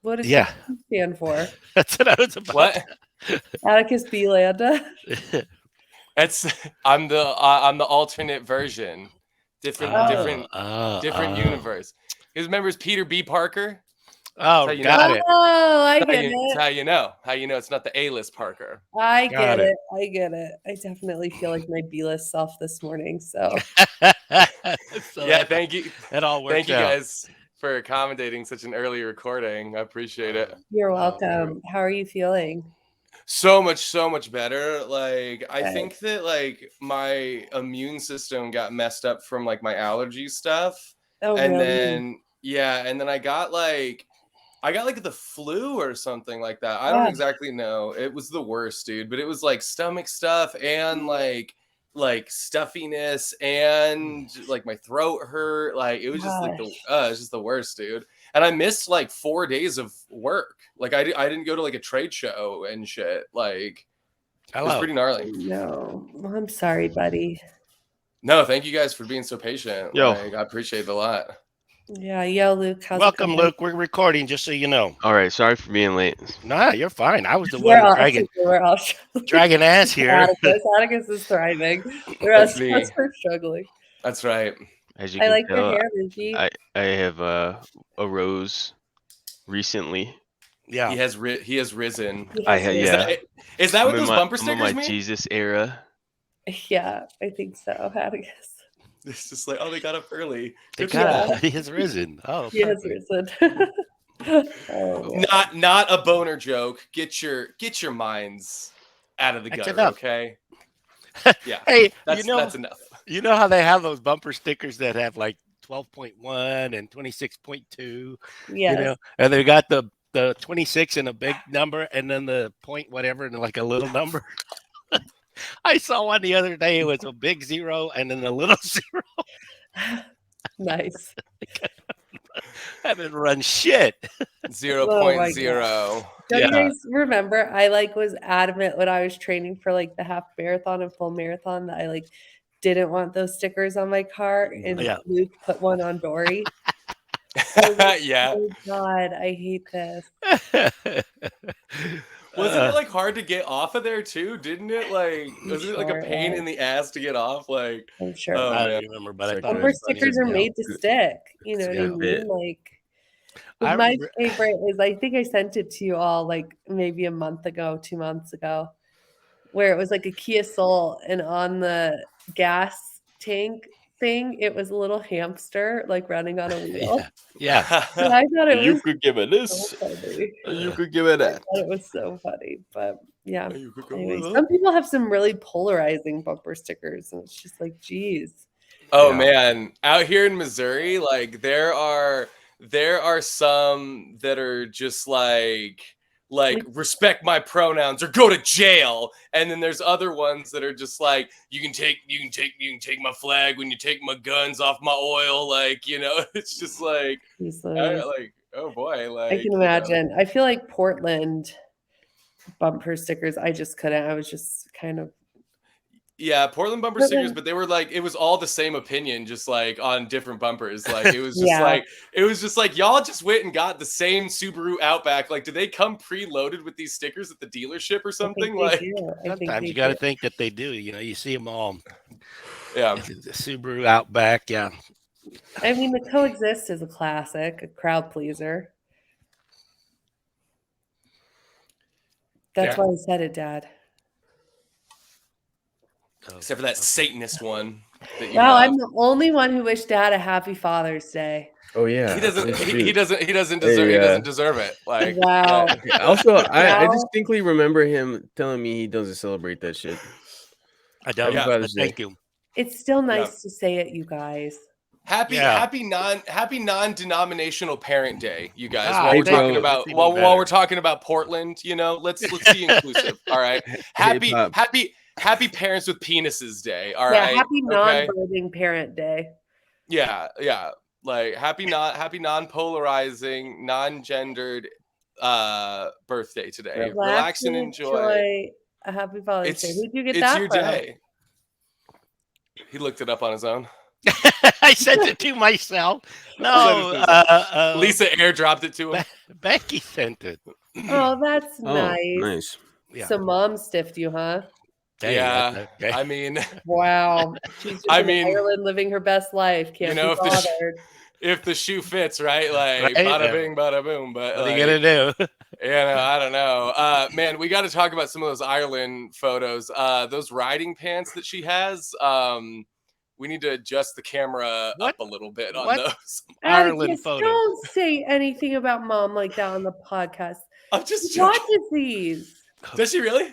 What does Yeah. the B stand for? That's what I was about. What? Atticus B. Landa. That's I'm the alternate version. Different universe. His member is Peter B. Parker. Oh, That's how you got know. it. Oh, I That's how get you- that's it. how you know. How you know it's not the A-list Parker. I Got get it. it. I get it. I definitely feel like my B-list self this morning. So So Yeah, thank you. That all works Thank you out. guys for accommodating such an early recording. I appreciate it. you're Oh, welcome. How are you feeling? So much better. Like I Good. think that like my immune system got messed up from like my allergy stuff. Oh, And really? then I got like the flu or something like that. I don't Ah. exactly know. It was the worst, dude, but it was like stomach stuff and like stuffiness and like my throat hurt. Like it was just like it's just the worst, dude. And I missed like 4 days of work. Like I didn't go to like a trade show and shit. Like it was pretty gnarly. No, well, I'm sorry, buddy. No, thank you guys for being so patient. Yo. Like I appreciate it a lot. Yeah, yo, Luke. How's Welcome, it going? Luke. We're recording, just so you know. All right, sorry for being late. Nah, you're fine. I was the We're one all, dragging we're all struggling. dragging ass here. Atticus is thriving. The rest That's of us me. are struggling. That's right. As you I can like your tell, hair, Luigi. I have arose recently. Yeah. He has risen. Yeah. Is that what I'm in those my- bumper I'm in stickers my mean? Jesus era. Yeah, I think so, Atticus. It's just like, oh, they got up early. They Good got job. He has risen. Oh, He has perfect. risen. Oh, yeah. Not a boner joke. Get your minds out of the That's gutter, enough. okay? Yeah. Hey, That's enough. You know how they have those bumper stickers that have like 12.1 and 26.2, Yes. you know, and they got the 26 and a big number and then the point whatever and like a little number. I saw one the other day. It was a big 0 and then a little 0. Nice. Haven't run shit. 0.0. Don't Yeah. you guys remember? I like was adamant when I was training for like the half marathon and full marathon that I like didn't want those stickers on my car, and Yeah. Luke put one on Dory. I was like, Yeah. oh God, I hate this. Wasn't it like hard to get off of there too? Didn't it? Like, wasn't it like sure a it pain was. in the ass to get off? Like, I'm sure. oh, I man. don't remember, but I thought it Bumper was funny stickers as are hell. made to stick. You know what I Yeah. mean? Like, but I my remember- favorite is I think I sent it to you all like maybe a month ago, 2 months ago, where it was like a Kia Soul, and on the gas tank thing, it was a little hamster like running on a wheel. Yeah. And I thought it You was could give it so this. funny. You could give it I that. thought it was so funny, but yeah. You could go Anyway, with some it. people have some really polarizing bumper stickers, and it's just like, geez. Oh Yeah. man, out here in Missouri, like there are some that are just like respect my pronouns or go to jail, and then there's other ones that are just like you can take my flag when you take my guns off my oil, like, you know. It's just like like, oh boy, like I can imagine. I feel like Portland bumper stickers, I just couldn't. I was just kind of Yeah, Portland bumper But stickers, then- but they were like, it was all the same opinion, just like on different bumpers. Like it was just Yeah. like y'all just went and got the same Subaru Outback. Like, did they come preloaded with these stickers at the dealership or I think something? they Like, do. I think Sometimes they you got to do. think that they do. You know, you see them all. yeah, The Subaru Outback, yeah. I mean, the Coexist is a classic, a crowd pleaser. That's Yeah. why I said it, Dad. except for that Satanist one. That you Wow, have. I'm the only one who wished Dad a happy Father's Day. Oh yeah. He doesn't. Yes, He dude. doesn't. He doesn't Hey, deserve. He doesn't deserve it. Like, Wow. yeah. Also, I Now- distinctly remember him telling me he doesn't celebrate that shit. I don't. Yeah. But thank you. It's still nice to say it, you guys. Happy Yeah. non-denominational parent day, you guys. Ah, While hey, we're talking bro. about That's even while better. we're talking about Portland, you know, let's be inclusive. All right. Happy Pop. happy parents with penises day. All Yeah, right. happy Okay? non-birthing parent day. Yeah, yeah. Like happy non-polarizing, non-gendered birthday today. Relax and enjoy. A happy Father's It's Day. Who'd you get it's that your from? day. He looked it up on his own. I sent it to myself. No, Sent it to Lisa airdropped it to him. Becky sent it. Oh, that's Oh, nice. nice. Yeah. So mom stiffed you, huh? Dang, Yeah, that's okay. I mean, Wow. She's just I in mean, Ireland living her best life. Can't you know, be if bothered. if the shoe fits, right? Like, Right? bada bing, bada boom. But What are like, you gonna do? I don't know. Man, we got to talk about some of those Ireland photos. Those riding pants that she has. We need to adjust the camera What? up a little bit on What? those. Ireland Atticus, photos. don't say anything about mom like that on the podcast. I'm just She joking. watches these. Does she really?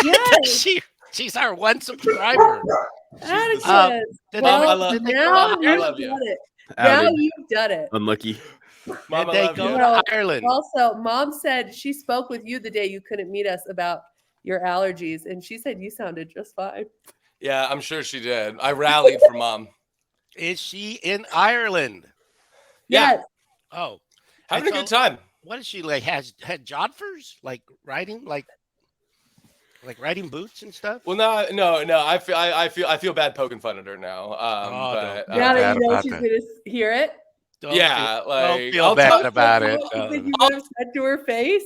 Yes, She's our one subscriber. Atticus. Did Well, they, I love- did they now go, I you've love you. done it. Now Outed. you've done it. Unlucky. Mom, did I they love go you. Well, to Ireland? Also, mom said she spoke with you the day you couldn't meet us about your allergies, and she said you sounded just fine. Yeah, I'm sure she did. I rallied for mom. Is she in Ireland? Yeah. Yes. Oh, Having a so- good time. what is she like? Had jodhpurs like riding riding boots and stuff? Well, no. I feel bad poking fun at her now. But don't. Now bad that you know about she's that. going to hear it. Don't yeah, feel, like don't feel I'll bad talk- about it. You think you No. would have said to her face?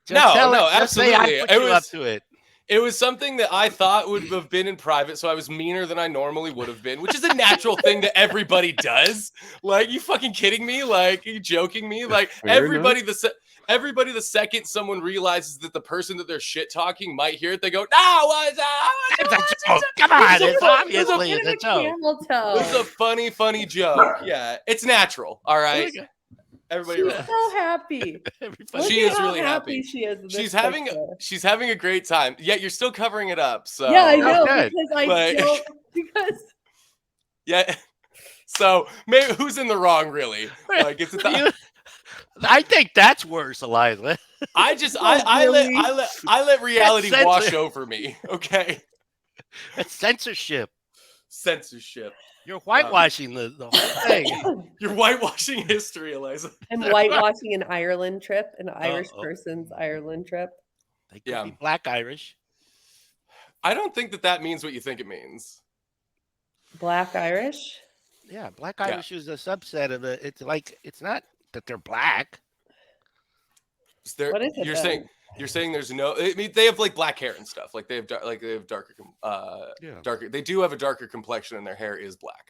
Just No, tell no, her, just say I absolutely. put It you up was- to it. It was something that I thought would have been in private, so I was meaner than I normally would have been, which is a natural thing that everybody does. Like, you fucking kidding me? Like, you joking me? Like, Fair everybody the second someone realizes that the person that they're shit talking might hear it, they go, "No, what's It's a joke. Come on, It's a it's fun- obviously it's a joke. Camel toe. This is a funny joke." Yeah, it's natural. All right, everybody. She's relax. so happy. Everybody- Look She at is how really happy. she is. in She's this having picture. she's having a great time. Yet you're still covering it up. So Yeah, I Oh, know good. because I Like- don't because yeah. So maybe who's in the wrong, really? Like, it's You- I think that's worse, Eliza. I just Oh, I really? let reality That's wash censored. over me. Okay, That's censorship. censorship. You're whitewashing the whole thing. You're whitewashing history, Eliza. I'm whitewashing an Ireland trip, an Irish Uh-oh. person's Ireland trip. They could Yeah. be Black Irish. I don't think that means what you think it means. Black Irish? Yeah, Black Yeah. Irish is a subset of the. It's like it's not that they're black. Is there- What is it you're then? saying there's no. I mean, they have like black hair and stuff. Like they have darker. Yeah. Darker. They do have a darker complexion, and their hair is black.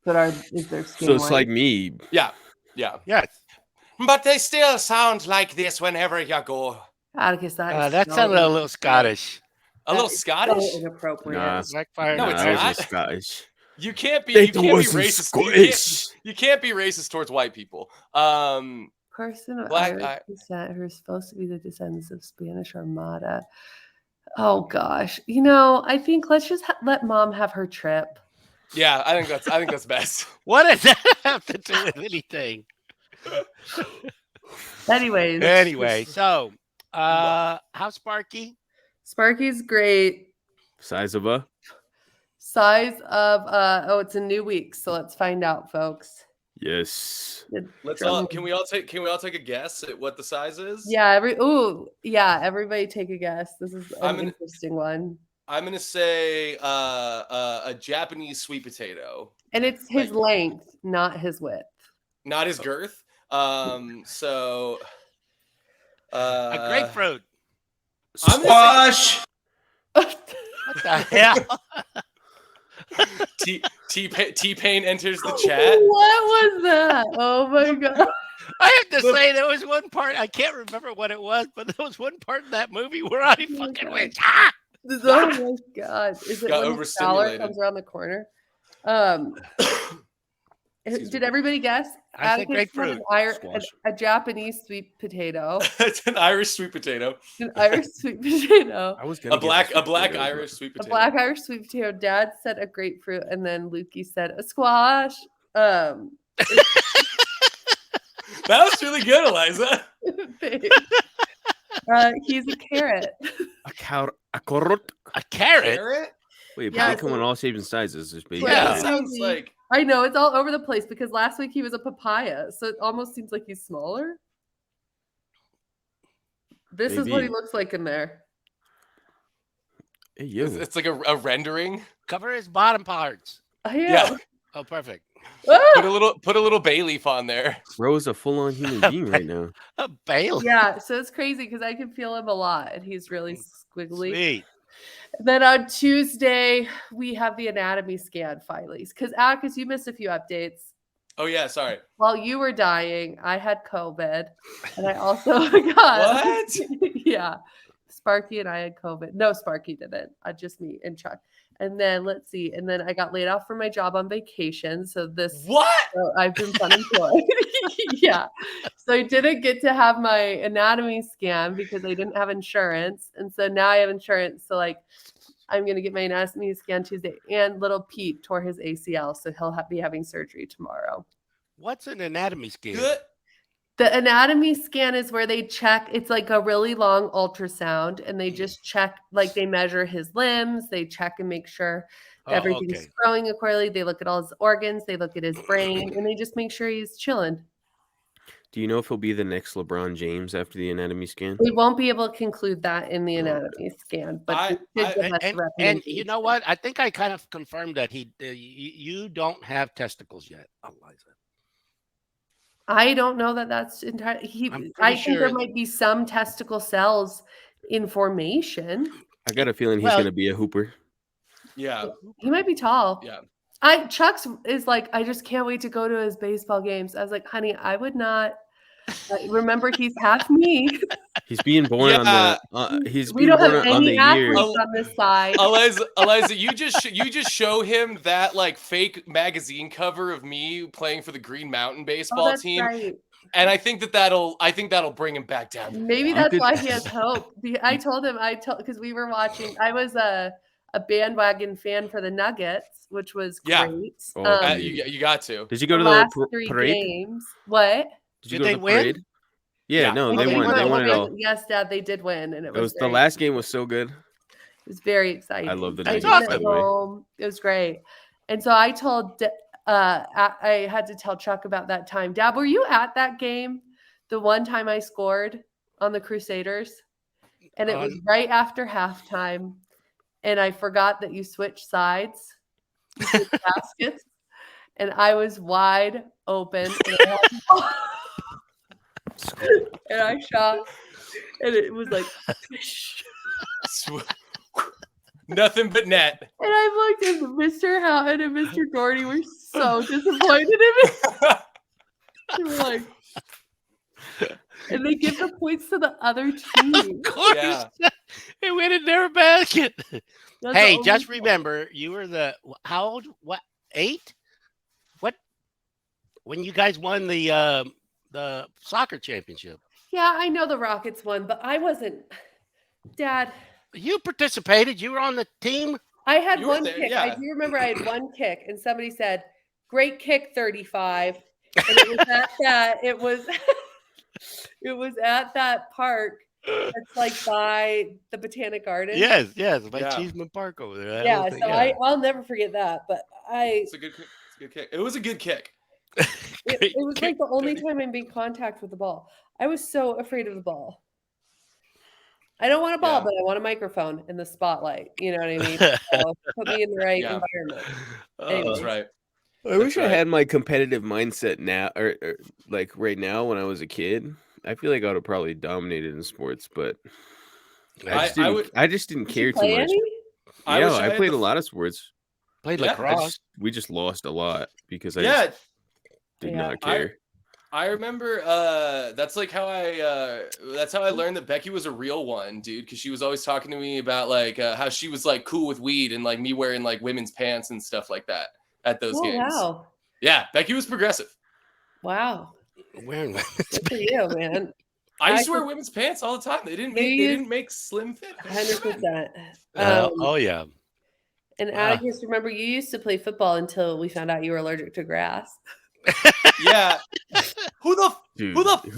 But is their skin So it's white? like me. Yeah. Yeah, But they still sound like this whenever you go. Atticus, that sounded a little Scottish. A little That is Scottish. So inappropriate. Nah. Black fire. No, Nah, it's I was not. just Scottish. You can't be. They You can't be wasn't racist. Scottish. You can't be racist towards white people. Person of Black Irish I- descent who are supposed to be the descendants of Spanish Armada. Oh gosh, I think let's just let mom have her trip. Yeah, I think that's best. What does that have to do with anything? Anyways, Anyway, so how's Sparky? Sparky's great. Size of a. Size of it's a new week, so let's find out, folks. Yes. Can we all take a guess at what the size is? Yeah, everybody take a guess. This is I'm an gonna- interesting one. I'm gonna say a Japanese sweet potato, And it's his length, not his width. not his girth. So A grapefruit. I'm gonna Squash. What the hell? say T-Pain enters the chat. What was that? Oh my god. I have to say there was one part I can't remember what it was, but there was one part in that movie where I my fucking God. went, ah! Oh my god. Is it Got when the Fowler overstimulated. comes around the corner? Excuse Did me. everybody guess? I said Atticus said grapefruit. Squash. a Japanese sweet potato. It's an Irish sweet potato. An Irish sweet potato. I was gonna A get black the sweet potato, but- Irish sweet A potato. black Irish sweet potato. Dad said a grapefruit, and then Lukey said a squash. That was really good, Eliza. He's a carrot. A carrot. A carrot? Carrot? Wait, but Yeah, they come so- in all shapes and sizes. There's baby. Yeah. That carrots. sounds like I know it's all over the place because last week he was a papaya, so it almost seems like he's smaller. This is what he Maybe. looks like in there. Hey, yo. it's like a rendering. Cover his bottom parts. I am. Yeah. Oh, perfect. Put a little bay leaf on there. Bro is a full-on human being right now. A Bailey. Yeah, so it's crazy because I can feel him a lot, and he's really squiggly. Sweet. Then on Tuesday, we have the anatomy scan finally. Because Atticus, you missed a few updates. Oh yeah, sorry. While you were dying, I had COVID, and I also got What? Yeah, Sparky and I had COVID. No, Sparky didn't. Just me and Chuck. And then let's see. And then I got laid off from my job on vacation. So I've been unemployed. Yeah. So I didn't get to have my anatomy scan because I didn't have insurance. And so now I have insurance. So like I'm going to get my anatomy scan Tuesday. And little Pete tore his ACL. So he'll be having surgery tomorrow. What's an anatomy scan? Good. The anatomy scan is where they check. It's like a really long ultrasound, and they just check, like they measure his limbs. They check and make sure everything's growing accordingly. They look at all his organs. They look at his brain, and they just make sure he's chilling. Do you know if he'll be the next LeBron James after the anatomy scan? We won't be able to conclude that in the anatomy scan, but and you know what? I think I kind of confirmed that you don't have testicles yet, Eliza. I don't know that that's entirely. I think there might be some testicle cells in formation. I got a feeling he's going to be a hooper. Yeah. He might be tall. Yeah. Chuck's is like, I just can't wait to go to his baseball games. I was like, honey, I would not. Remember, he's half me. He's being born on the. We don't have any athletes on this side. Eliza, you just show him that like fake magazine cover of me playing for the Green Mountain baseball team, right. And I think that'll bring him back down. Maybe that's why he has hope. I told him because we were watching. I was a bandwagon fan for the Nuggets, which was great. You got to. Did you go to last the three parade? games? What? Did they win? Yeah, no, they won. They won it all. Yes, Dad, they did win, and it was the last game was so good. It was very exciting. I love the Nuggets. Nuggets. It was great, and so I told. I had to tell Chuck about that time. Dad, were you at that game? The one time I scored on the Crusaders, and it was right after halftime, and I forgot that you switched sides, you switched baskets, and I was wide open. And I shot, and it was like nothing but net. And I looked at Mr. Houghton and Mr. Gordy were so disappointed in me. They were like, and they give the points to the other team. Of course, they went in their basket. Hey, just remember, you were how old? What, 8? What? When you guys won the soccer championship? Yeah, I know the Rockets won, but I wasn't. Dad, you participated. You were on the team. I had one kick. Yeah. I do remember I had one kick, and somebody said, "Great kick, 35." And it was at that. It was. It was at that park. It's like by the Botanic Garden. Yes, by Cheeseman Park over there. I'll never forget that. But it's a good kick. It was a good kick. It was like the only time I made contact with the ball. I was so afraid of the ball. I don't want a ball, but I want a microphone in the spotlight. You know what I mean? So put me in the right environment. That's right. I wish I had my competitive mindset now, or like right now when I was a kid. I feel like I would have probably dominated in sports, but I just didn't care too much. I played a lot of sports. Played lacrosse. We just lost a lot because I did not care. I remember that's how I learned that Becky was a real one, dude, because she was always talking to me about like how she was like cool with weed and like me wearing like women's pants and stuff like that at those games. Wow. Yeah, Becky was progressive. Wow. Wearing women's pants. Good for you, man. I used to wear women's pants all the time. They didn't make slim fit. 100%. Oh yeah. And Atticus, remember you used to play football until we found out you were allergic to grass. Yeah. Who the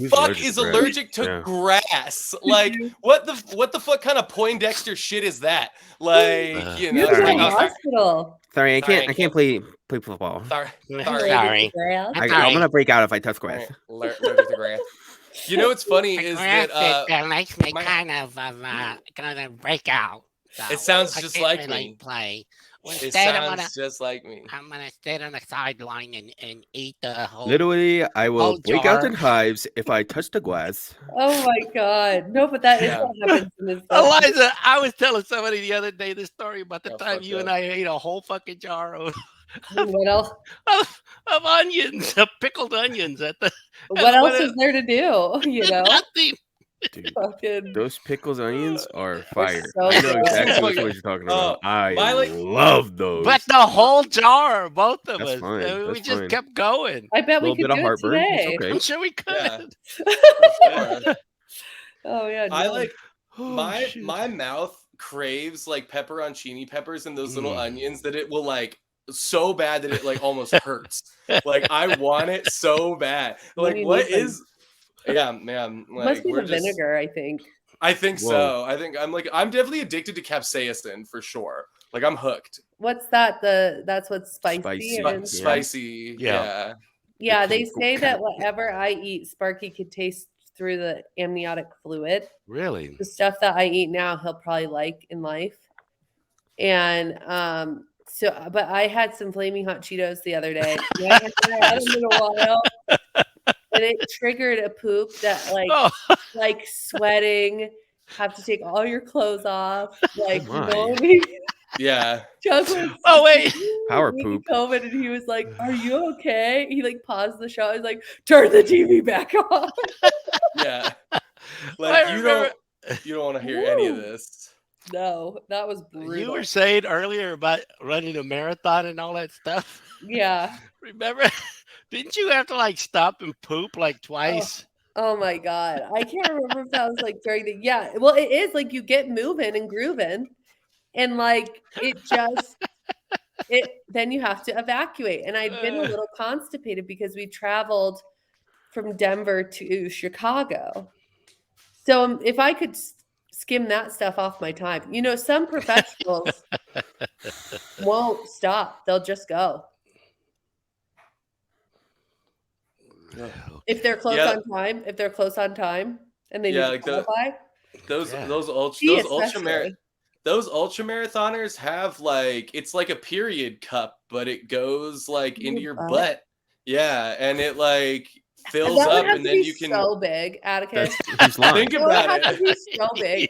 fuck is allergic to grass? Like what the fuck kind of Poindexter shit is that? Like, you know, hospital. Sorry, I can't play football. Sorry. I'm gonna break out if I touch grass. Allergic to grass. You know what's funny is that makes me kind of break out. So it sounds just like really me. Play. It sounds just like me. I'm gonna stand on the sideline and eat the whole. Literally, I will break out jar. in hives if I touch the glass. Oh my God! No, but that is what happens in this. Eliza, I was telling somebody the other day this story about the time you and I ate a whole fucking jar of onions, of pickled onions at the. What else is there to do? Nothing. Dude, those pickles onions are fire. So I know exactly what you're talking about. I love those. But the whole jar, both of That's us. Fine. We just kept going. I bet we could do it today. Okay. I'm sure we could. Yeah. Oh yeah. I like my mouth craves like pepperoncini peppers and those little onions that it will like so bad that it like almost hurts. Like I want it so bad. Like what is? Yeah, man. Like, must be the vinegar, I think. I think so. I think I'm definitely addicted to capsaicin for sure. Like I'm hooked. What's that? That's what's spicy. Spicy. Yeah. Yeah, they say that whatever I eat, Sparky could taste through the amniotic fluid. Really? The stuff that I eat now, he'll probably like in life. And but I had some flaming hot Cheetos the other day. I haven't had them in a while. And it triggered a poop that like sweating, have to take all your clothes off, like moaning. Yeah. Oh wait. Power poop. COVID, and he was like, "Are you okay?" He like paused the show. He's like, "Turn the TV back on." Yeah. Like you don't want to hear any of this. No, that was brutal. You were saying earlier about running a marathon and all that stuff. Yeah. Remember? Didn't you have to like stop and poop like twice? Oh my God. I can't remember if that was like during the well, it is like you get moving and grooving and like it just then you have to evacuate. And I'd been a little constipated because we traveled from Denver to Chicago. So if I could skim that stuff off my time, some professionals won't stop. They'll just go. If they're close on time, and they need to qualify. Those ultra marathoners have like it's like a period cup, but it goes like into your butt. Yeah, and it like fills up, and then you can. So big, Atticus. Think about it. So big.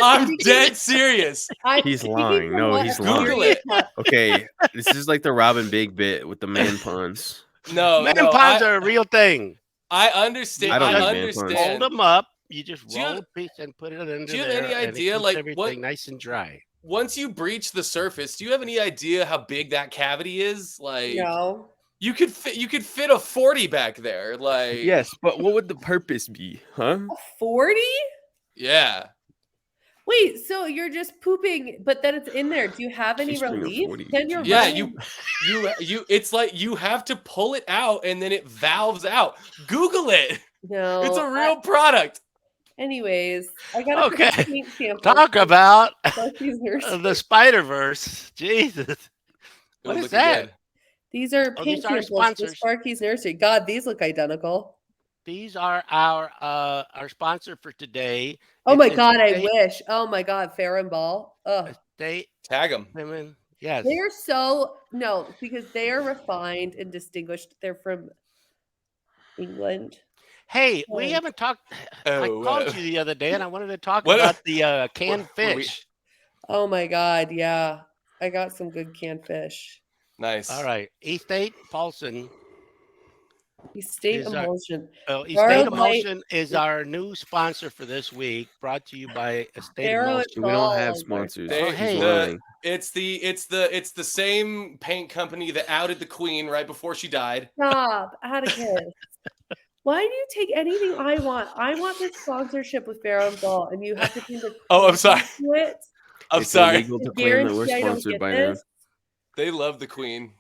I'm dead serious. He's lying. No, he's lying. Google it. Okay, this is like the Robin Big bit with the man puns. No, man puns are a real thing. I understand. I understand. Hold them up. You just roll a piece and put it under. Do you have any idea, like everything nice and dry? Once you breach the surface, do you have any idea how big that cavity is? Like, no. You could fit a 40 back there. Like, yes, but what would the purpose be, huh? A 40? Yeah. Wait, so you're just pooping, but then it's in there. Do you have any relief? Then you're running. you. It's like you have to pull it out and then it valves out. Google it. No, it's a real product. Anyways, I got talk about the Spider-Verse. Jesus, what is that? Good. These are paint samples for Sparky's Nursery. God, these look identical. These are our sponsor for today. Oh my God, I wish. Oh my God, Fair and Ball. They tag them. I mean, yes. They are because they are refined and distinguished. They're from England. Hey, we haven't talked. I called you the other day, and I wanted to talk about the canned fish. Oh my God, yeah, I got some good canned fish. Nice. All right, Estate Paulson. Estate Emulsion. Estate Emulsion is our new sponsor for this week. Brought to you by Estate Emulsion. We don't have sponsors. It's the same paint company that outed the Queen right before she died. Stop, Atticus. Why do you take anything I want? I want this sponsorship with Fair and Ball, and you have to think of. Oh, I'm sorry. I'm sorry. Illegal to claim that we're sponsored by them. They love the Queen.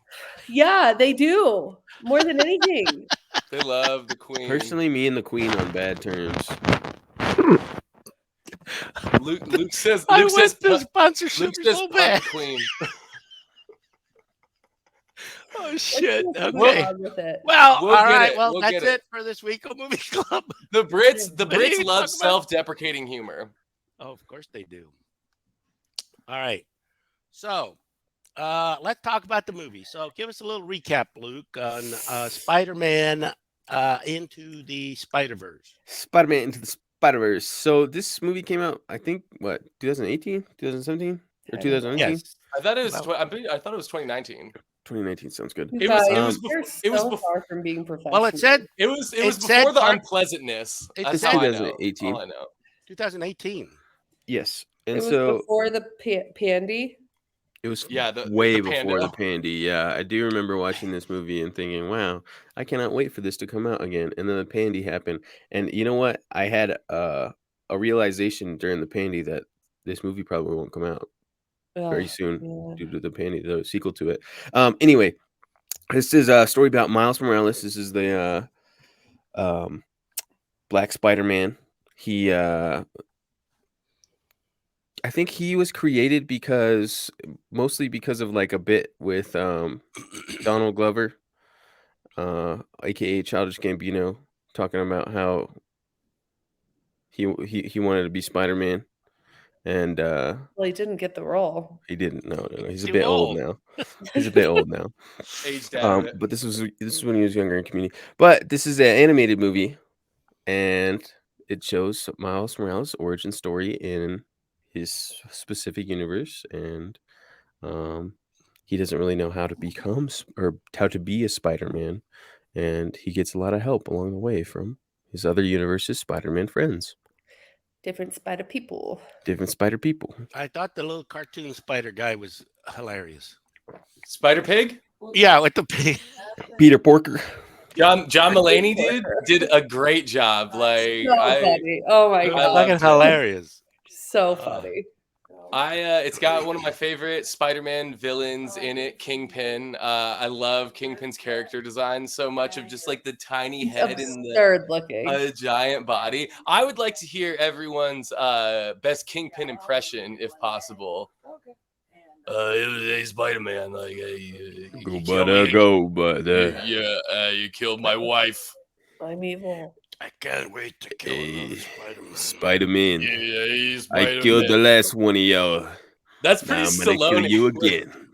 Yeah, they do. More than anything. They love the Queen. Personally, me and the Queen on bad terms. Luke says the sponsorship so bad. Queen. Oh shit. Okay. Well, all right. Well, that's it for this week of Movie Club. The Brits love self-deprecating humor. Oh, of course they do. All right. So, let's talk about the movie. So, give us a little recap, Luke, on Spider-Man Into the Spider-Verse. Spider-Man Into the Spider-Verse. So this movie came out, I think, what, 2018, 2017, or 2019? Yes. I thought it was. I thought it was 2019. 2019 sounds good. It was far from being professional. Well, it said it was before the unpleasantness. It's 2018. All I know. 2018. Yes, and it was before the pandy. It was way before the pandy. Yeah, I do remember watching this movie and thinking, "Wow, I cannot wait for this to come out again." And then the pandy happened, and you know what? I had a realization during the pandy that this movie probably won't come out very soon due to the pandy, the sequel to it. Anyway, this is a story about Miles Morales. This is the Black Spider-Man. He I think he was created mostly because of like a bit with Donald Glover, aka Childish Gambino, talking about how he wanted to be Spider-Man, and well, he didn't get the role. He didn't. No. He's a bit old now. He's a bit old now. Aged out. But this is when he was younger in Community. But this is an animated movie, and it shows Miles Morales' origin story in his specific universe, and he doesn't really know how to become or how to be a Spider-Man, and he gets a lot of help along the way from his other universe's Spider-Man friends. Different spider people. I thought the little cartoon spider guy was hilarious. Spider Pig? Yeah, with the pig. Peter Porker. John Mulaney did a great job. Like, so funny. Oh my god, fucking hilarious. So funny. It's got one of my favorite Spider-Man villains in it, Kingpin. I love Kingpin's character design so much, of just like the tiny head and the giant body. I would like to hear everyone's best Kingpin impression, if possible. Hey, Spider-Man, like, you killed my wife. I'm evil. I can't wait to kill Spider-Man. Yeah, I killed the last one of y'all. That's pretty Stallone. I'm gonna kill you again.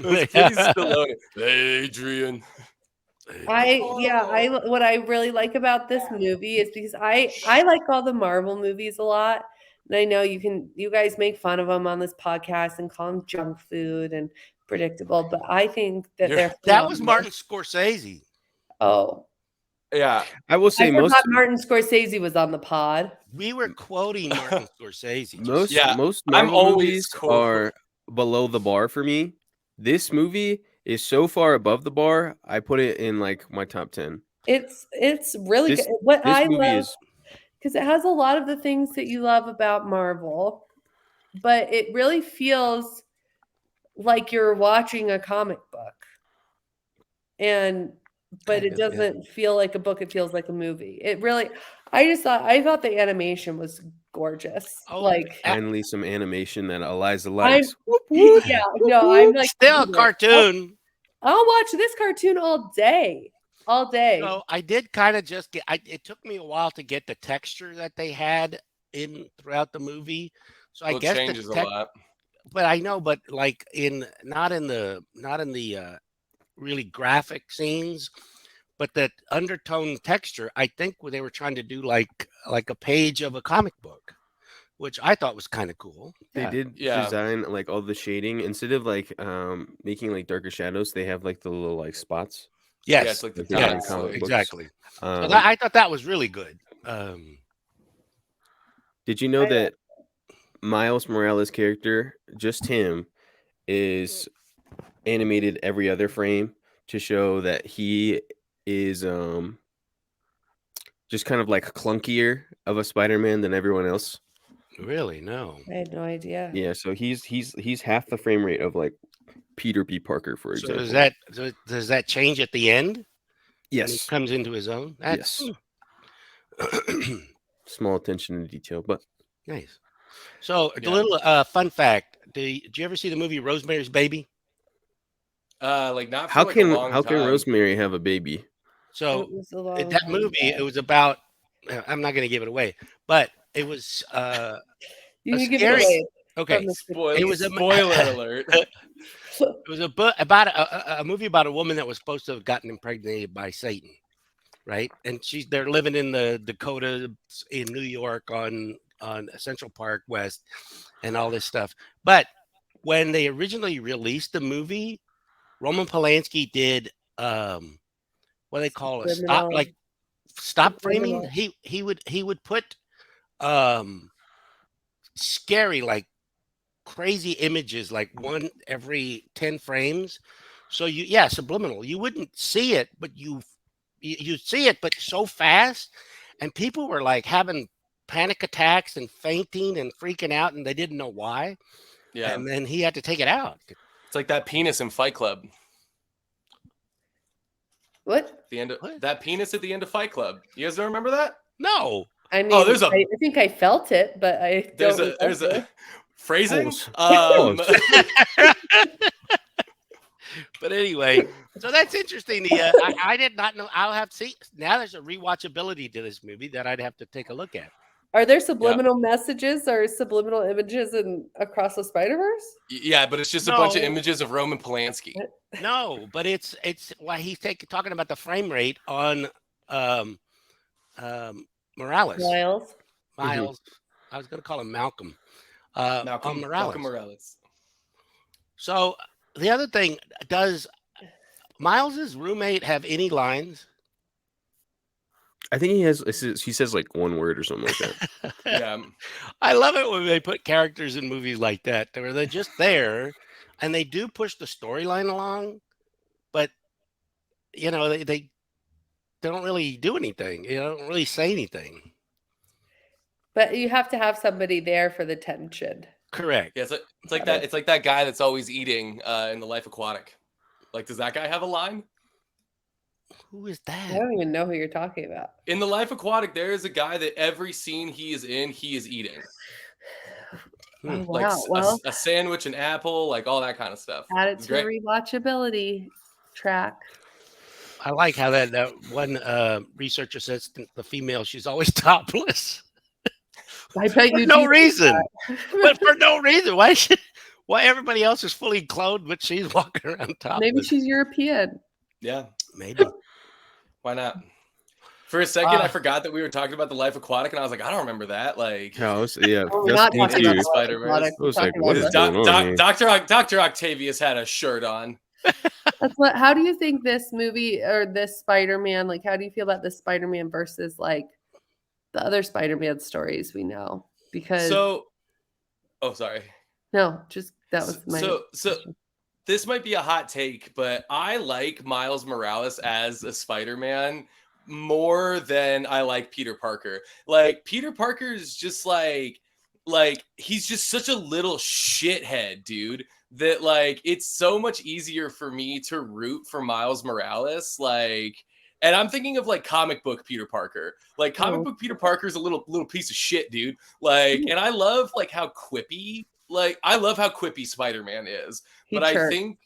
That's pretty Stallone. Hey, Adrian. What I really like about this movie is because I like all the Marvel movies a lot. And I know you guys make fun of them on this podcast and call them junk food and predictable, but I think that that was Martin Scorsese. Oh. Yeah, I will say Martin Scorsese was on the pod. We were quoting Martin Scorsese. Most Marvel movies are below the bar for me. This movie is so far above the bar. I put it in like my top 10. It's really good. What I love is because it has a lot of the things that you love about Marvel, but it really feels like you're watching a comic book, but it doesn't feel like a book. It feels like a movie. It really, I thought the animation was gorgeous. Finally some animation that Eliza likes. I'm like still a cartoon. I'll watch this cartoon all day. So I did kind of just it took me a while to get the texture that they had throughout the movie. So I guess it changes a lot. But I know, but like not in the really graphic scenes, but that undertone texture, I think they were trying to do like a page of a comic book, which I thought was kind of cool. They did design like all the shading instead of like making like darker shadows. They have like the little like spots. Yes, it's like exactly. So I thought that was really good. Did you know that Miles Morales' character, just him, is animated every other frame to show that he is just kind of like clunkier of a Spider-Man than everyone else? Really? No. I had no idea. Yeah, so he's half the frame rate of like Peter B. Parker, for example. So does that change at the end? Yes. When he comes into his own? Yes. Small attention to detail, but nice. So a little fun fact. Did you ever see the movie Rosemary's Baby? Not for how like can a long time. Rosemary have a baby? So that movie, it was about. I'm not going to give it away, but it was you can give it away. Okay, it was a spoiler alert. It was a book about a movie about a woman that was supposed to have gotten impregnated by Satan, right? And they're living in the Dakotas in New York on Central Park West and all this stuff. But when they originally released the movie, Roman Polanski did what do they call it? Stop framing. He would put scary, like crazy images, like one every 10 frames. So subliminal. You wouldn't see it, but you see it, but so fast, and people were like having panic attacks and fainting and freaking out, and they didn't know why. Yeah, and then he had to take it out. It's like that penis in Fight Club. What? The end of that penis at the end of Fight Club. You guys don't remember that? No. I mean, I think I felt it, but I don't. There's a phrasing. But anyway, so that's interesting. I did not know. I'll have to see. Now there's a rewatchability to this movie that I'd have to take a look at. Are there subliminal messages or subliminal images in Across the Spider-Verse? Yeah, but it's just a bunch of images of Roman Polanski. No, but it's why he's talking about the frame rate on Morales. Miles. I was going to call him Malcolm. On Morales. So the other thing, does Miles's roommate have any lines? I think he says like one word or something like that. Yeah. I love it when they put characters in movies like that where they're just there and they do push the storyline along, but they don't really do anything. They don't really say anything. But you have to have somebody there for the tension. Correct. Yeah, it's like that. It's like that guy that's always eating in The Life Aquatic. Like, does that guy have a line? Who is that? I don't even know who you're talking about. In The Life Aquatic, there is a guy that every scene he is in, he is eating. Oh, like wow. a sandwich, an apple, like all that kind of stuff. Add it to the rewatchability track. I like how that one researcher says the female, she's always topless. I bet you no reason. But for no reason. Why everybody else is fully clothed, but she's walking around topless? Maybe she's European. Yeah. Maybe. Why not? For a second, I forgot that we were talking about The Life Aquatic, and I was like, I don't remember that. Like, we're not talking about Spider-Verse. I was like, what is going on? Dr. Octavius had a shirt on. How do you think this movie or this Spider-Man, like, how do you feel about this Spider-Man versus like the other Spider-Man stories we know? Because sorry. No, just that was my so this might be a hot take, but I like Miles Morales as a Spider-Man more than I like Peter Parker. Like, Peter Parker is just like he's just such a little shithead, dude, that like it's so much easier for me to root for Miles Morales. Like, and I'm thinking of like comic book Peter Parker. Like, comic book Peter Parker is a little piece of shit, dude. Like, and I love like how quippy. Like, I love how quippy Spider-Man is, I think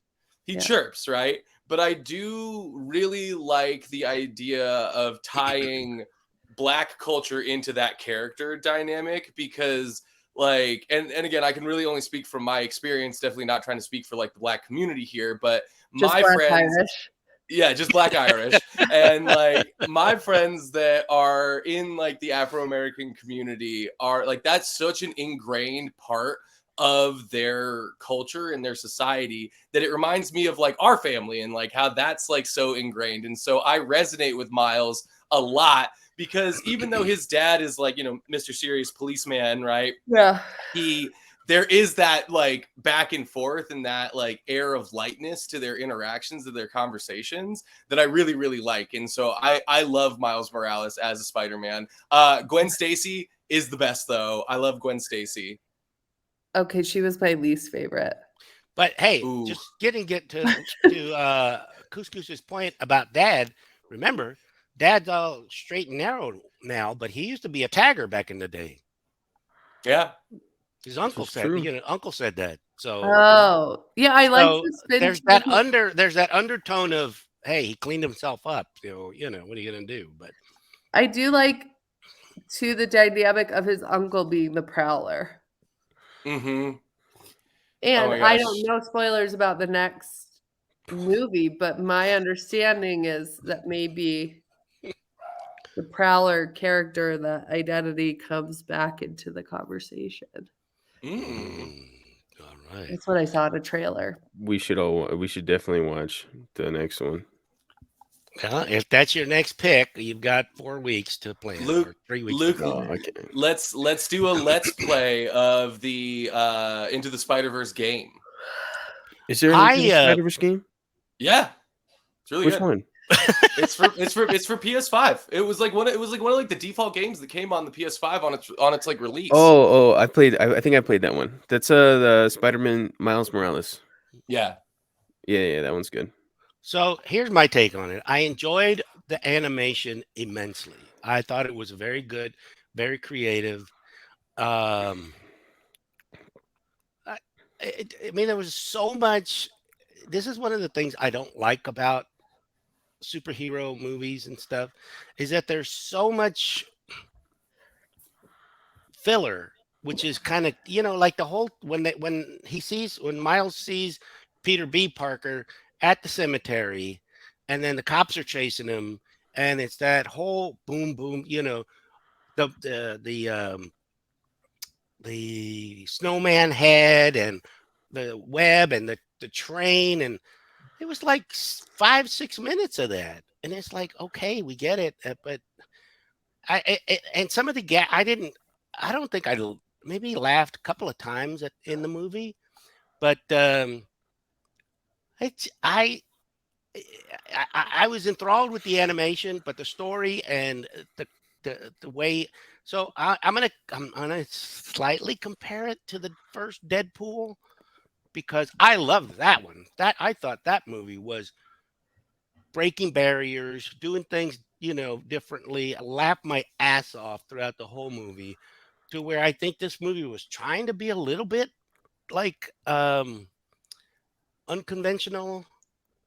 he chirps, right? But I do really like the idea of tying Black culture into that character dynamic because, like, and again, I can really only speak from my experience, definitely not trying to speak for like the Black community here, but just my friends. Irish. Yeah, just Black Irish. And like my friends that are in like the Afro-American community are like, that's such an ingrained part of their culture and their society that it reminds me of like our family and like how that's like so ingrained. And so I resonate with Miles a lot because even though his dad is like, Mr. Serious Policeman, right? Yeah. There is that like back and forth and that like air of lightness to their interactions, to their conversations that I really, really like. And so I love Miles Morales as a Spider-Man. Gwen Stacy is the best though. I love Gwen Stacy. Okay, she was my least favorite. But hey, just get to Couscous's point about Dad. Remember, Dad's all straight and narrow now, but he used to be a tagger back in the day. Yeah, his uncle said. Uncle said that. So. Oh, yeah, I like. There's that undertone of, hey, he cleaned himself up. What are you gonna do? But I do like the dynamic of his uncle being the Prowler. Mm-hmm. And I don't know spoilers about the next movie, but my understanding is that maybe the Prowler character, the identity, comes back into the conversation. All right. That's what I saw in a trailer. We should definitely watch the next one. Well, if that's your next pick, you've got 4 weeks to plan. Luke, 3 weeks. Luke, let's do a let's play of the Into the Spider-Verse game. Is there an Into the Spider-Verse game? Yeah, it's really Which good. one? It's for PS5. It was like one of the default games that came on the PS5 on its like release. I think I played that one. That's the Spider-Man Miles Morales. Yeah, that one's good. So here's my take on it. I enjoyed the animation immensely. I thought it was very good, very creative. I mean, there was so much. This is one of the things I don't like about superhero movies and stuff, is that there's so much filler, which is kind of, like the whole when Miles sees Peter B. Parker at the cemetery, and then the cops are chasing him, and it's that whole boom, the snowman head and the web and the train, and it was like 5-6 minutes of that, and it's like, okay, we get it, but and some of the I don't think I maybe laughed a couple of times in the movie, but I was enthralled with the animation, but the story and the way. So I'm gonna slightly compare it to the first Deadpool, because I loved that one. I thought that movie was breaking barriers, doing things differently. I laughed my ass off throughout the whole movie, to where I think this movie was trying to be a little bit like unconventional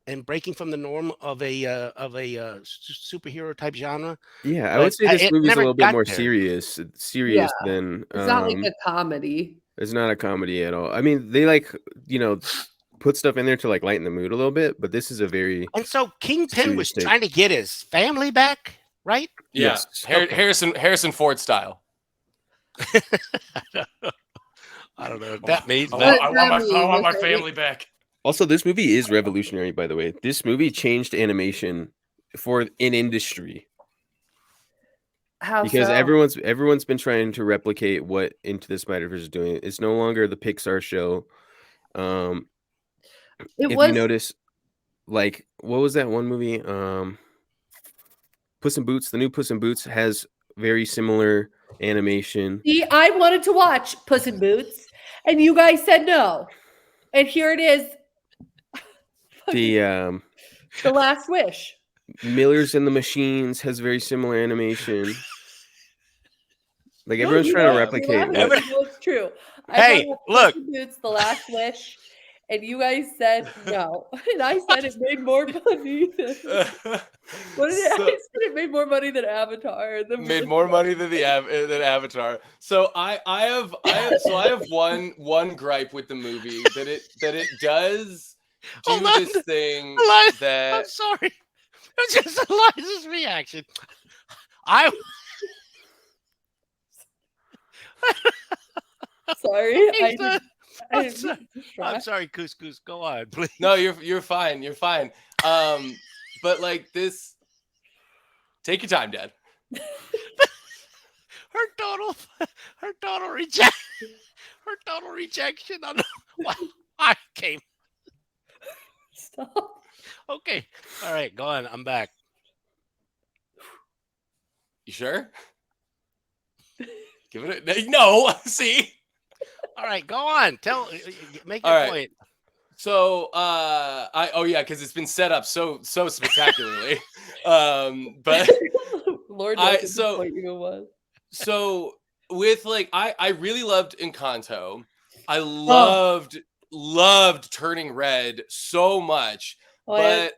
and breaking from the norm of a superhero type genre. Yeah, I would say this movie's a little bit more serious than it's not like a comedy. It's not a comedy at all. I mean, they put stuff in there to like lighten the mood a little bit, but this is a very and so Kingpin was trying to get his family back, right? Yeah, yes. Harrison Ford style. I don't know what that means. I want my family back. Also, this movie is revolutionary, by the way. This movie changed animation for an industry. How because so? everyone's been trying to replicate what Into the Spider-Verse is doing. It's no longer the Pixar show. If you notice, like, what was that one movie? Puss in Boots. The new Puss in Boots has very similar animation. See, I wanted to watch Puss in Boots, and you guys said no. And here it is. The Last Wish. Miller's and the Machines has very similar animation. Like everyone's trying to replicate. It's true. Hey, look. Boots, The Last Wish, and you guys said no, and I said it made more money. I said it made more money than Avatar. Made more money than than Avatar. So I have one gripe with the movie that it does do this thing that. I'm sorry. It was just Eliza's reaction. Sorry. I'm sorry, Couscous. Go on, please. No, you're fine. You're fine. But like this, take your time, Dad. her total rejection. I don't know why I came. Stop. Okay. All right. Go on. I'm back. You sure? Give it a no. See. All right. Go on. Make your point. So, because it's been set up so spectacularly. But Lord knows what you was. So with I really loved Encanto. I loved Turning Red so much. But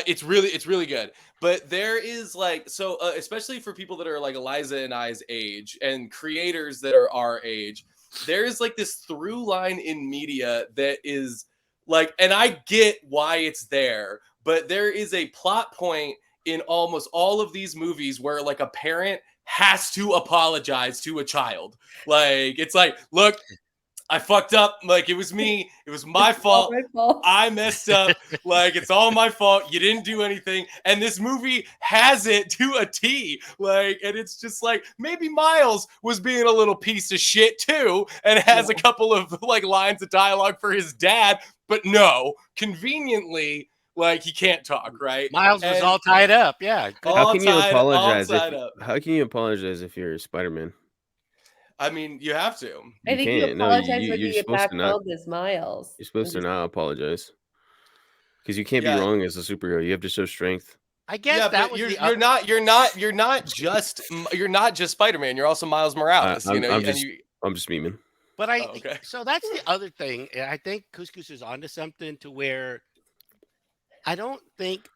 it's really good. But there is especially for people that are like Eliza and I's age and creators that are our age, there is like this through line in media that is like, and I get why it's there, but there is a plot point in almost all of these movies where like a parent has to apologize to a child. Like, it's like, look, I fucked up. Like, it was me. It was my fault. I messed up. Like, it's all my fault. You didn't do anything. And this movie has it to a T. Like, and it's just like, maybe Miles was being a little piece of shit too, and has a couple of like lines of dialogue for his dad. But no, conveniently, like, he can't talk, right? Miles was all tied up. Yeah. How can you apologize? How can you apologize if you're Spider-Man? I mean, you have to. I think you apologize when you get back home as Miles. You're supposed to not apologize. Because you can't be wrong as a superhero. You have to show strength. I guess that was you're not just Spider-Man. You're also Miles Morales. I'm just memeing. But so that's the other thing. I think Couscous is onto something to where I don't think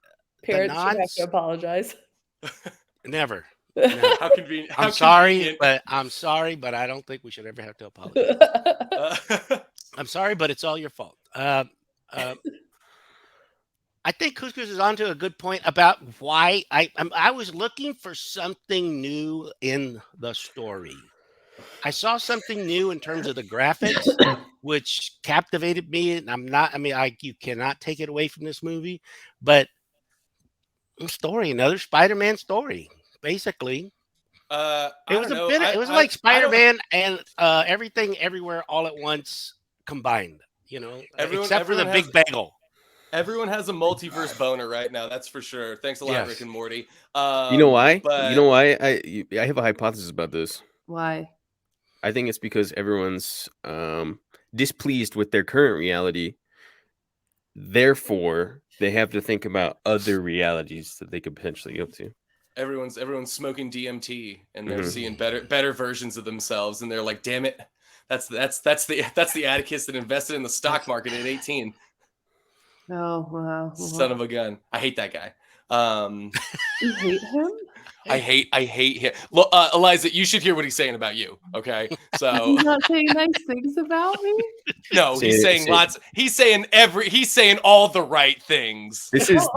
parents should have to apologize. Never. No. How convenient. I'm sorry, but I don't think we should ever have to apologize. I'm sorry, but it's all your fault. I think Couscous is onto a good point about why I was looking for something new in the story. I saw something new in terms of the graphics, which captivated me. And you cannot take it away from this movie, but another Spider-Man story. Basically, it was like Spider-Man and Everything Everywhere All at Once combined, except for the Big Bagel. Everyone has a multiverse boner right now, that's for sure. Thanks a lot, Rick and Morty. You know why? I have a hypothesis about this. Why? I think it's because everyone's displeased with their current reality. Therefore, they have to think about other realities that they could potentially go to. Everyone's smoking DMT and they're seeing better versions of themselves, and they're like, damn it, that's the Atticus that invested in the stock market at 18. Oh wow. Son of a gun. I hate that guy. You hate him? I hate him. Well, Eliza, you should hear what he's saying about you. Okay, so he's not saying nice things about me. No, he's saying lots. He's saying all the right things. This is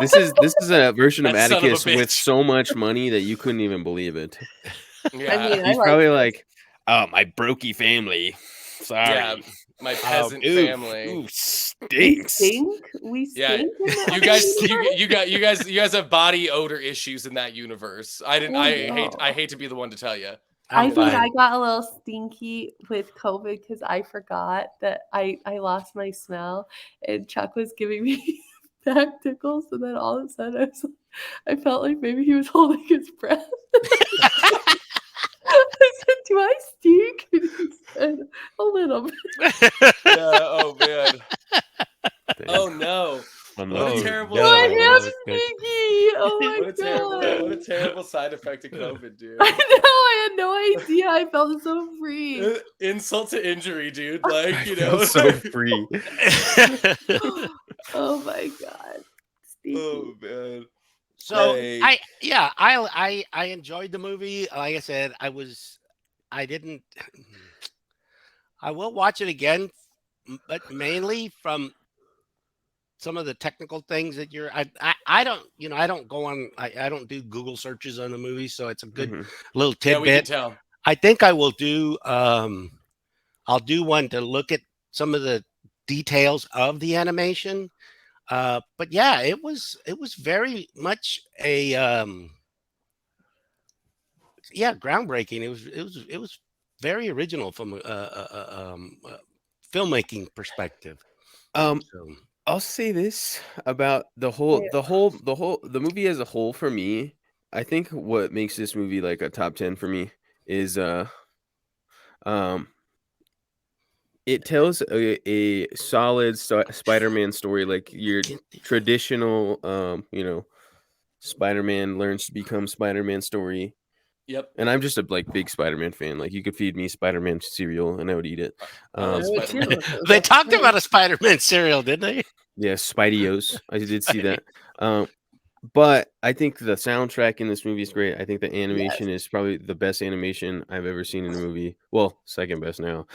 a version of Atticus with so much money that you couldn't even believe it. Yeah. He's probably like, oh, my brokey family. Sorry. Yeah, my peasant family. Ooh, stinks. We stink. Yeah, you guys have body odor issues in that universe. I hate to be the one to tell you. I think I got a little stinky with COVID because I forgot that I lost my smell, and Chuck was giving me back tickles, and then all of a sudden I felt like maybe he was holding his breath. I said, "Do I stink?" And he said, "A little bit." Yeah. Oh man. Oh no. What a terrible. I am stinky. Oh my god. What a terrible side effect of COVID, dude. I know. I had no idea. I felt so free. Insult to injury, dude. Like, so free. Oh my god. Stinky. Oh man. So I enjoyed the movie. Like I said, I will watch it again, but mainly from some of the technical things that I don't go on. I don't do Google searches on the movie, so it's a good little tidbit. We can tell. I think I will do. I'll do one to look at some of the details of the animation. But yeah, it was very much a groundbreaking. It was very original from a filmmaking perspective. I'll say this about the movie as a whole. For me, I think what makes this movie like a top 10 for me is it tells a solid Spider-Man story, like your traditional, Spider-Man learns to become Spider-Man story. Yep. And I'm just a big Spider-Man fan. Like, you could feed me Spider-Man cereal and I would eat it. They talked about a Spider-Man cereal, didn't they? Yeah, Spideyos. I did see that. But I think the soundtrack in this movie is great. I think the animation is probably the best animation I've ever seen in a movie. Well, second best now.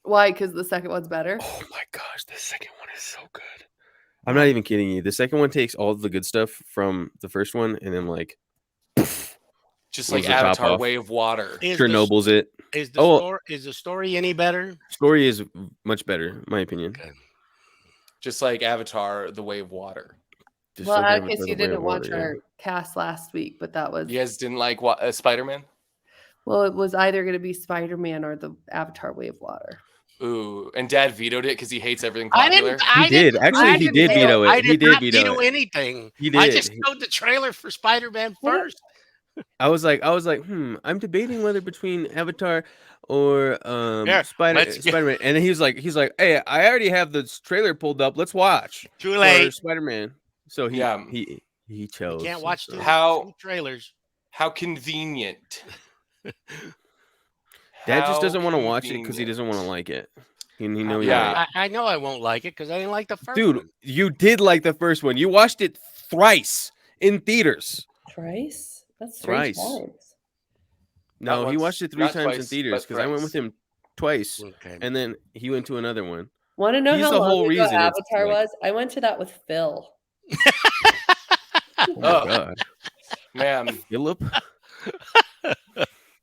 Why? Because the second one's better? Oh my gosh, the second one is so good. I'm not even kidding you. The second one takes all the good stuff from the first one and then like just like Avatar Way of Water. Chernobyl's it. Is the story any better? Story is much better, in my opinion. Okay. Just like Avatar, The Way of Water. Well, I guess you didn't watch our cast last week, but that was... You guys didn't like Spider-Man? Well, it was either going to be Spider-Man or the Avatar Way of Water. Ooh, and Dad vetoed it because he hates everything popular. He did veto it. He did veto anything. He did. I just showed the trailer for Spider-Man first. I was like, I'm debating whether between Avatar or Spider-Man. And then he's like, hey, I already have the trailer pulled up. Let's watch. Too late. Spider-Man. So he chose. You can't watch two trailers. How convenient. Dad just doesn't want to watch it because he doesn't want to like it. I know I won't like it because I didn't like the first one. Dude, you did like the first one. You watched it thrice in theaters. Thrice? That's three times. No, he watched it 3 times in theaters because I went with him twice, and then he went to another one. Want to know how long ago Avatar was? I went to that with Phil. Oh my God, man, Philip.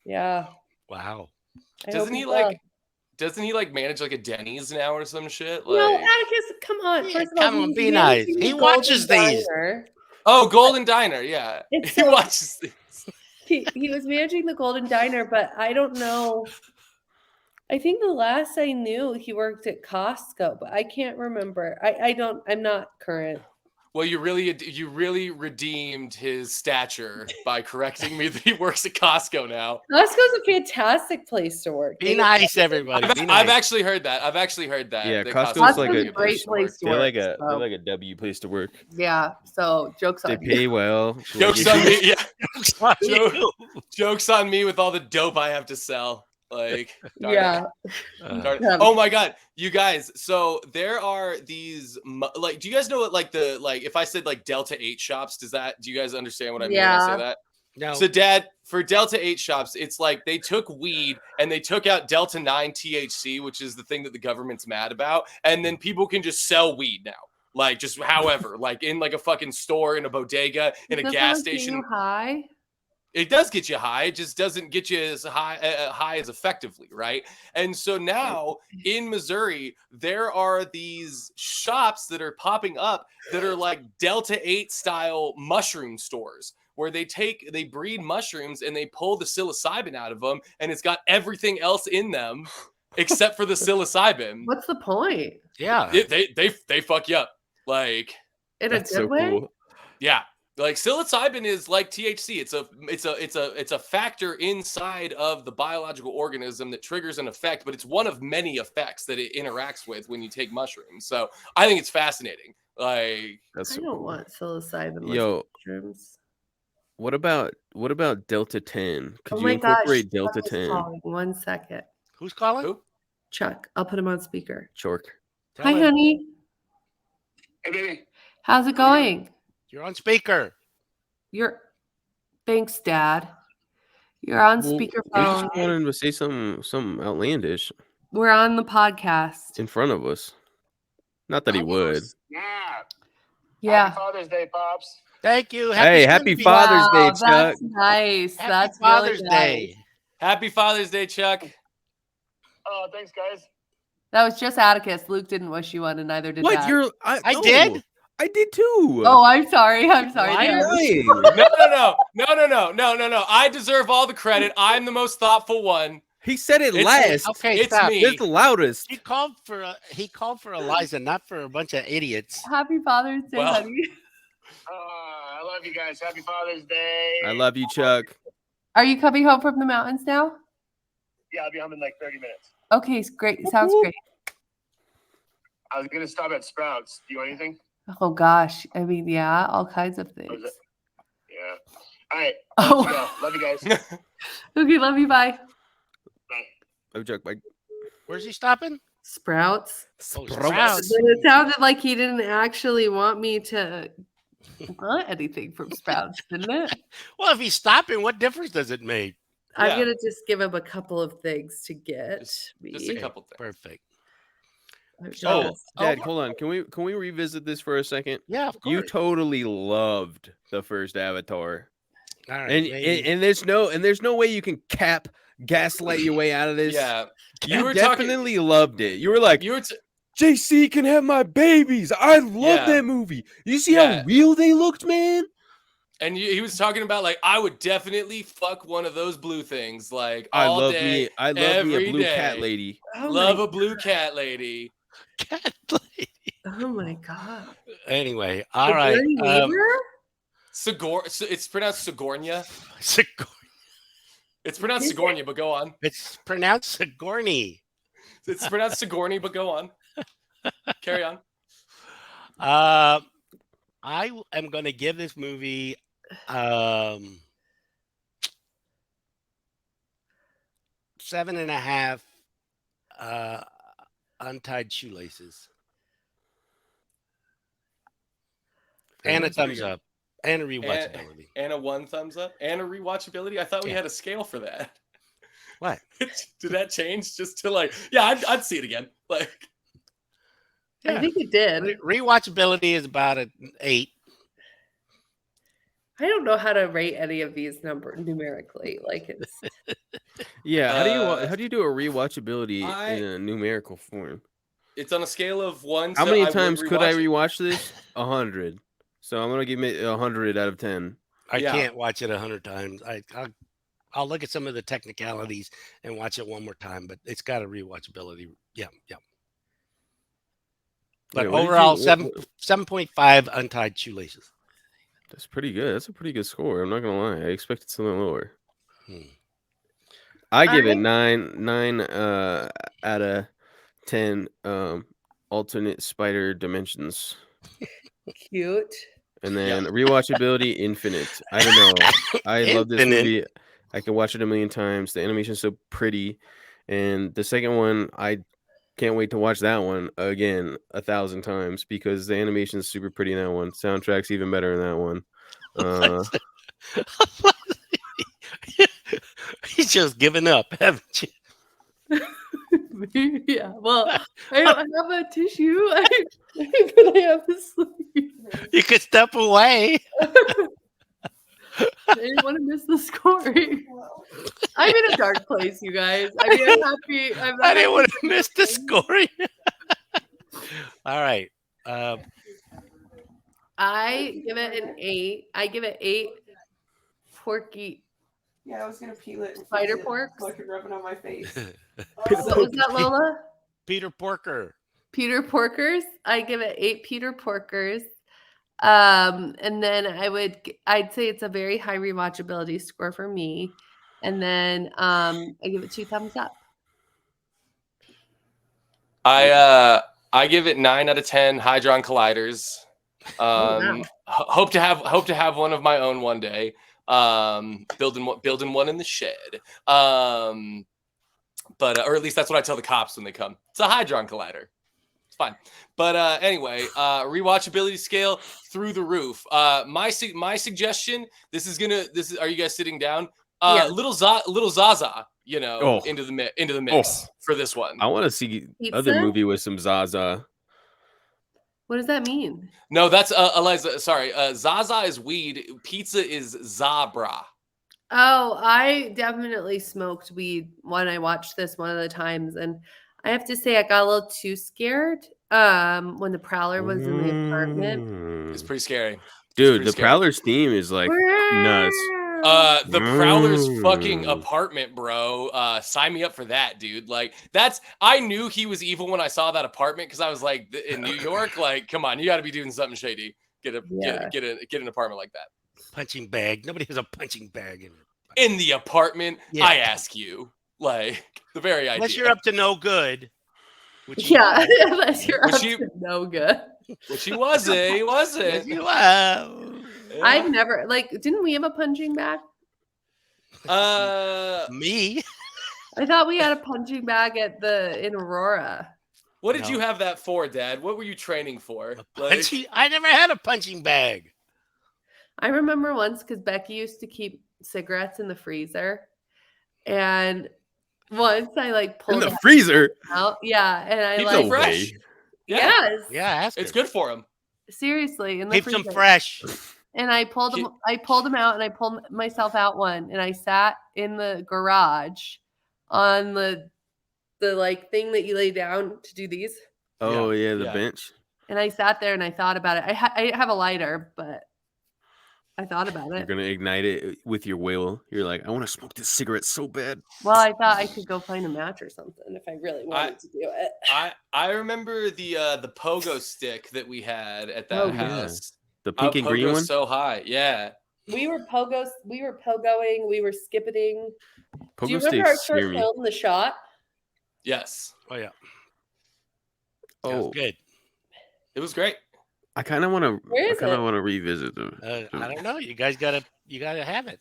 Yeah. Wow. Doesn't he like manage like a Denny's now or some shit? Like... No, Atticus, come on. First of all, be nice. He watches these. Oh, Golden Diner, yeah. He watches these. He was managing the Golden Diner, but I don't know. I think the last I knew he worked at Costco, but I can't remember. I'm not current. Well, you really redeemed his stature by correcting me that he works at Costco now. Costco's a fantastic place to work. Be nice, everybody. I've actually heard that. Yeah, Costco's like a great place to work. They're like a W place to work. Yeah. So jokes on you. They pay well. Jokes on me. Yeah. Jokes on me with all the dope I have to sell. Like, yeah. Oh my God, you guys. So there are these like, do you guys know what if I said like Delta 8 shops, do you guys understand what I mean when I say that? No. So Dad, for Delta 8 shops, it's like they took weed and they took out Delta 9 THC, which is the thing that the government's mad about, and then people can just sell weed now. Like just however, like in like a fucking store, in a bodega, in a gas station. High? It does get you high. It just doesn't get you as high as effectively, right? And so now in Missouri, there are these shops that are popping up that are like Delta 8 style mushroom stores where they breed mushrooms and they pull the psilocybin out of them, and it's got everything else in them except for the psilocybin. What's the point? Yeah, they fuck you up, like in a good way. Cool. Yeah. Like psilocybin is like THC. It's a factor inside of the biological organism that triggers an effect, but it's one of many effects that it interacts with when you take mushrooms. So I think it's fascinating. Like I don't want psilocybin mushrooms. What about Delta 10? Could you incorporate Delta 10? Calling. 1 second. Who's calling? Who? Chuck. I'll put him on speaker. Chork. Hi, honey. Hey, baby. How's it going? You're on speaker. Thanks, Dad. You're on speakerphone. I just wanted to say something outlandish. We're on the podcast in front of us. Not that he would. Yeah. Happy Father's Day, Pops. Thank you. Happy Father's Day, Chuck. That's nice. That's Father's really Day. Nice. Happy Father's Day, Chuck. Oh, thanks, guys. That was just Atticus. Luke didn't wish you one, and neither did Dad. I did. I did too. Oh, I'm sorry. No. I deserve all the credit. I'm the most thoughtful one. He said it last. Okay, it's me. It's the loudest. He called for Eliza, not for a bunch of idiots. Happy Father's Day, honey. I love you guys. Happy Father's Day. I love you, Chuck. Are you coming home from the mountains now? Yeah, I'll be home in like 30 minutes. Okay, great. Sounds great. I was gonna stop at Sprouts. Do you want anything? Oh gosh, I mean, yeah, all kinds of things. Yeah. All right. Oh, love you guys. Okay, love you. Bye. Bye. Love you, Chuck. Bye. Where's he stopping? Sprouts. Sprouts. It sounded like he didn't actually want me to Not anything from Sprouts, didn't it? Well, if he's stopping, what difference does it make? I'm gonna just give him a couple of things to get just a couple things. Perfect. Oh, Dad, hold on. Can we revisit this for a second? Yeah, of course. You totally loved the first Avatar. All right, and there's no way you can gaslight your way out of this. Yeah, you definitely loved it. You were like, JC can have my babies. I love that movie. You see how real they looked, man? And he was talking about like, I would definitely fuck one of those blue things like I all love day. I love me a blue cat lady. Love a blue cat lady. Cat lady. Oh my god. Anyway, all right. It's pronounced Sigourney. It's pronounced Sigourney, but go on. It's pronounced Sigourney. It's pronounced Sigourney, but go on. Carry on. I am going to give this movie 7.5 untied shoelaces. And a thumbs up. And a rewatchability. And a 1 thumbs up. And a rewatchability. I thought we had a scale for that. What? Did that change just to like, yeah, I'd see it again. Like, yeah. I think it did. Rewatchability is about an 8. I don't know how to rate any of these numerically. Like it's yeah. How do you do a rewatchability in a numerical form? It's on a scale of 1. How many times could I rewatch this? 100. So I'm gonna give it 100 out of 10. I can't watch it 100 times. I'll look at some of the technicalities and watch it one more time, but it's got a rewatchability. Yeah. But overall, 7.5 untied shoelaces. That's pretty good. That's a pretty good score. I'm not gonna lie. I expected something lower. I give it 9 out of 10 alternate spider dimensions. Cute. And then rewatchability infinite. I don't know. I love this movie. I can watch it a million times. The animation's so pretty. And the second one, I can't wait to watch that one again 1,000 times because the animation's super pretty in that one. Soundtrack's even better in that one. He's just given up, haven't you? Yeah. Well, I don't have a tissue. But I have a sleeve. You could step away. I didn't want to miss the story. I'm in a dark place, you guys. I mean, I'm happy. I didn't want to miss the story. All right. I give it an 8. I give it 8 porky. Yeah, I was gonna peel it. Spider pork. So I could rub it on my face. What was that, Lola? Peter Porker. Peter Porkers. I give it 8 Peter Porkers. And then I'd say it's a very high rewatchability score for me. And then I give it 2 thumbs up. I give it 9 out of 10 Hadron Colliders. Hope to have one of my own one day. Building one in the shed. But or at least that's what I tell the cops when they come. It's a Hadron Collider. It's fine. But anyway, rewatchability scale through the roof. My suggestion. Are you guys sitting down? Little Zaza. Into the mix for this one. I want to see other movie with some Zaza. What does that mean? No, that's Eliza. Sorry, Zaza is weed. Pizza is Zabra. Oh, I definitely smoked weed when I watched this one of the times, and I have to say I got a little too scared when the Prowler was in the apartment. It's pretty scary, dude. The Prowler's theme is like nuts. The Prowler's fucking apartment, bro. Sign me up for that, dude. Like I knew he was evil when I saw that apartment because I was like, in New York, like, come on, you got to be doing something shady. Get an apartment like that. Punching bag. Nobody has a punching bag in the apartment. Yeah. I ask you, like the very idea. Unless you're up to no good. Unless you're up to no good. Which he wasn't. He wasn't. I've never didn't we have a punching bag? Me? I thought we had a punching bag in Aurora. What did you have that for, Dad? What were you training for? I never had a punching bag. I remember once because Becky used to keep cigarettes in the freezer, and once I like pulled in the freezer out, yeah, and I Keeps like them fresh. Yeah. yes, Yeah, ask It's her. good for them. seriously, in the Keeps freezer. them fresh. And I pulled them out, and I pulled myself out one, and I sat in the garage on the like thing that you lay down to do these. Oh yeah, the Yeah. bench. And I sat there and I thought about it. I have a lighter, but I thought about You're it. gonna ignite it with your will. You're like, I want to smoke this cigarette so bad. Well, I thought I could go find a match or something if I really wanted to do it. I remember the pogo stick that we had at that house. The pink and green one. So high, yeah. We were pogoing. We were skippeting. Pogo Do you remember our sticks short scare me. film, The Shot? Yes. Oh yeah. Oh, good. It was great. I kind of want to. Where I is kind of it? want to revisit them. I don't know. You guys gotta have it.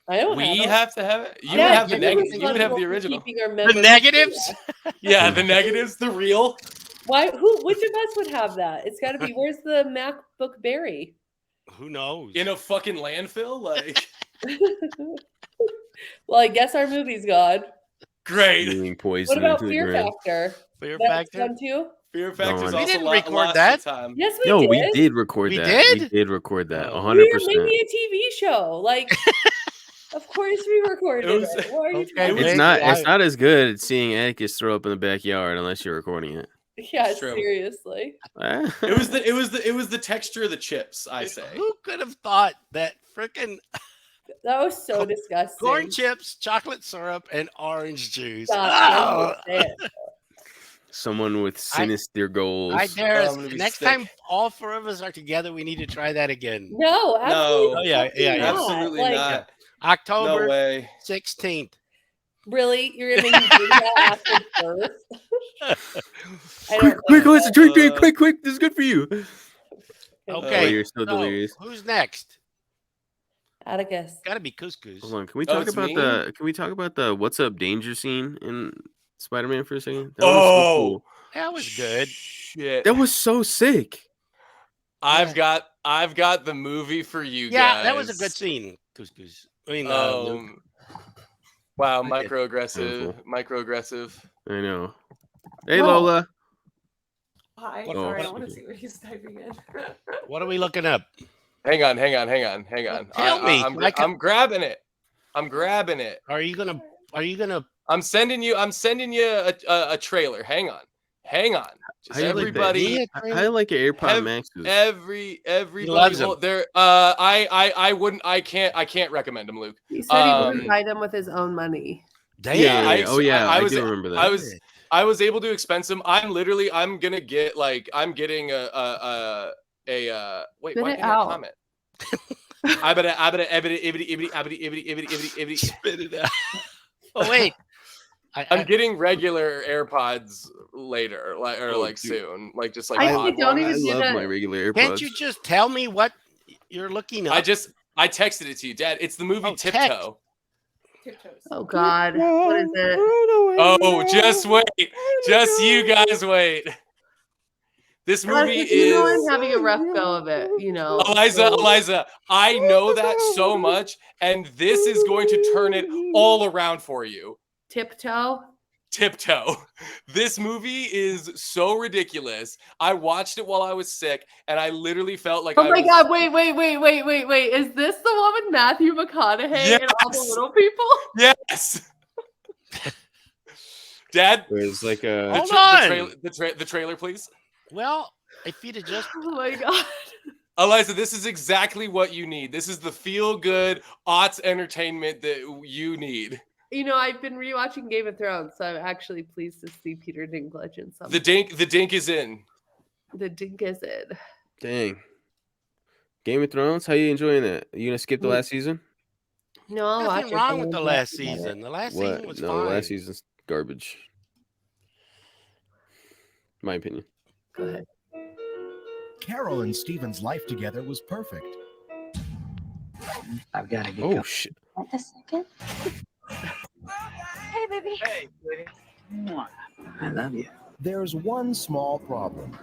I don't We have it. have to have it. You Yeah, would have the you're negatives. You would have responsible the for original. keeping our The memories. negatives. Yeah, the negatives, the real. Why? Which of us would have that? It's got to be. Where's the MacBook Berry? Who knows? In a fucking landfill? Like, Well, I guess our movie's gone. great. Being poisoned What about into the Fear ground. Factor? Fear That's Factor. gone too. Fear Factor's We also didn't lost record to that. time. Yes, we No, did. we did record We that. did? We did record that. Oh. 100%. We were making a TV show. Like, of course we recorded It was- it. What are you Okay, talking wait. It's about? not. It's not as good as seeing Atticus throw up in the backyard unless you're recording it. Yeah, It's true. seriously. It was the texture of the chips, I say. Who could have thought that freaking That was so disgusting. corn chips, chocolate syrup, and orange juice? Stop. Oh, Don't say it. Someone with sinister goals. I dare I'm us. gonna be Next sick. time all four of us are together, we need to try that again. No, absolutely. Oh, yeah, yeah, yeah. Absolutely Like, not. October No way. 16th. Really? You're gonna make me do that after birth? I Quick, don't quick, know. let's drink it. Quick. This is good for you. Okay. Oh, you're still So, delirious. who's next? Atticus. Got to be couscous. Hold on. Can we Oh, talk it's about me? the what's up danger scene in Spider-Man for a second? Oh, That was good. shit. That was so sick. I've got the movie for you Yeah, guys. that was a good scene. Couscous. I mean, Luke. Wow, Okay. microaggressive. I know. Hey, No. Lola. Hi. What- Sorry, I oh, want to okay. see what he's typing in. What are we looking up? Hang on. Tell me. I'm grabbing it. Are you gonna? I'm sending you a trailer. Hang on. Just How you like that? everybody. I like your AirPod Maxes. Everybody loves 'em. there. I can't recommend them, Luke. He said he wouldn't Um, buy them with his own money. Damn. Yeah. I- Oh yeah. I I was- do remember that. I was able to expense them. I'm gonna get I'm getting wait, Spit why it can't I out. comment? I better Spit it out. Oh wait. I'm getting regular AirPods later, Oh, dude. soon, I pod actually don't ones. I even do love that. my regular AirPods. Can't you just tell me what you're looking up? I texted it to you, Dad. It's the movie Oh, text. Tiptoe. Tiptoes. Oh God, what is it? Oh, just wait. Just you guys wait. This movie Alex, you know I'm is having a rough go of it. You know, Eliza, I know that so much, and this is going to turn it all around for you. Tiptoe. Tiptoe. This movie is so ridiculous. I watched it while I was sick, and I literally felt like Oh my God! Wait! Is this the one with Matthew McConaughey and all the Yes. little people? Yes. Dad, There's like the, a. Hold tra- on. the trailer, please. Well, if you'd have just Oh my God! Eliza, this is exactly what you need. This is the feel-good aughts entertainment that you need. You know, I've been rewatching Game of Thrones, so I'm actually pleased to see Peter Dinklage in some. The dink is in. The dink is in. Dang. Game of Thrones. How you enjoying that? You gonna skip the last season? No, I'll watch nothing it, wrong but with the I'm last not about it. season. The last What? season was No, fine. the last season's garbage. My opinion. Go ahead. Carol and Steven's life together was perfect. I've got to get Oh shit. Wait a second. Hey, baby. Hey, sweetie. Mwah. I love you. There's one small problem.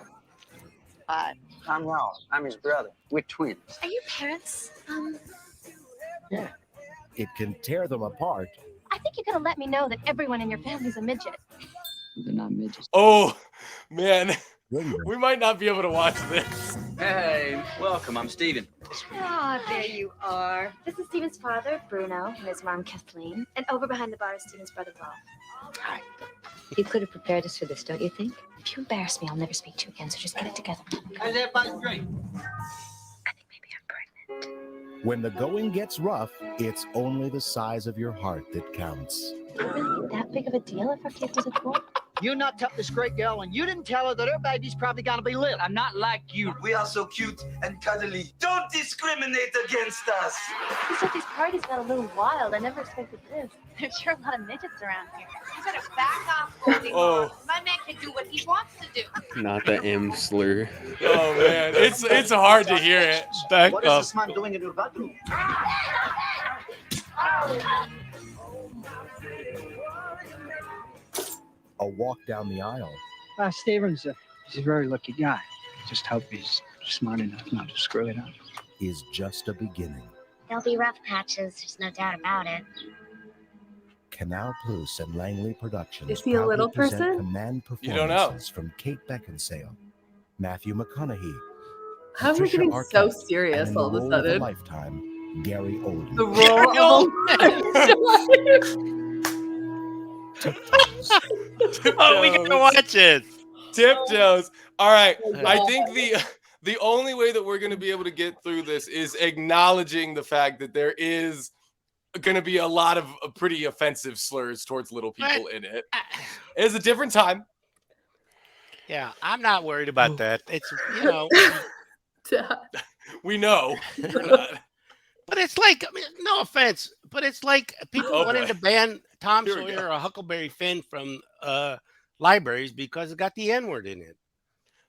I'm Raul. I'm his brother. We're twins. Are you parents? Yeah. It can tear them apart. I think you could have let me know that everyone in your family's a midget. They're not midgets. Oh, man. Bring them. We might not be able to watch this. Hey, welcome. I'm Steven. Ah, there you are. This is Steven's father, Bruno, and his mom, Kathleen. And over behind the bar is Steven's brother, Rolf. Hi. You could have prepared us for this, don't you think? If you embarrass me, I'll never speak to you again, so just get it together. How's everybody drink? I think maybe I'm pregnant. When the going gets rough, it's only the size of your heart that counts. Is it really that big of a deal if our kid was a boy? You knocked up this great girl, and you didn't tell her that her baby's probably gonna be little. I'm not like you. We are so cute and cuddly. Don't discriminate against us. You said these parties got a little wild. I never expected this. There's sure a lot of midgets around here. You better back off, Goldie. Oh. My man can do what he wants to do. Not the M slur. Oh, man. It's hard to hear it. Back What is up. this man doing in your bathroom? A walk down the aisle Steven's he's a very lucky guy. Just hope he's smart enough not to screw it up. is just a beginning. There'll be rough patches, there's no doubt about it. Canal Plus and Langley Productions Is he a little proudly present person? command You don't know. performances from Kate Beckinsale, Matthew McConaughey, How are we Patricia getting so Arquette, serious and in all the of a role of sudden? lifetime, Gary Oldman. The role of Oh, we gotta watch it. Tiptoes. All right. Oh, I God. think the only way that we're going to be able to get through this is acknowledging the fact that there is going to be a lot of pretty offensive slurs towards little people in it. It's a different time. Yeah, I'm not worried about that. It's We know. We're not. but it's like, I mean, no offense, but it's like people Oh, wanted boy. to ban Tom Here we Sawyer or Huckleberry Finn from libraries because it got the N-word in it.